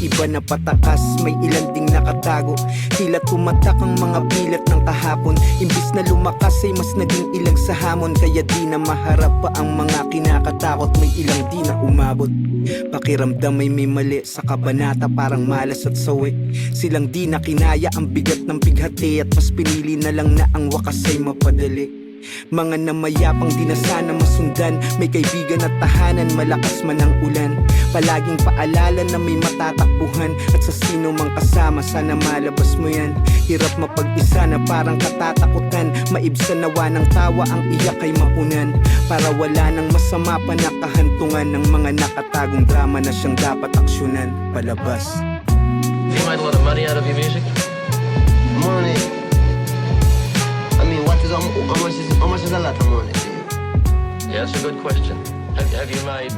iba na patakas, may ilan ding nakatago. Tila tumatak ang mga pilat ng kahapon. Imbis na lumakas ay mas naging ilag sa hamon. Kaya di na maharap pa ang mga kinakatakot. May ilang di na umabot. Pakiramdam ay may mali sa kabanata, parang malas at sawi. Silang di na kinaya ang bigat ng bighati, at mas pinili na lang na ang wakas ay mapadali. Mga namayapang di na sana masundan, may kaibigan at tahanan, malakas man ang ulan. Palaging paalala na may matatakbuhan, at sa sino mang kasama sana malabas mo yan. Hirap mapag-isa na parang katatakutan, maibsan nawa ng tawa ang iyak ay mapunan. Para wala nang masama pa na kahantungan ng mga nakatagong drama na siyang dapat aksyonan. Palabas. You made a lot of money out of your music? Money. I mean, how much is a lot of money to you? Yeah, that's a good question. Have you made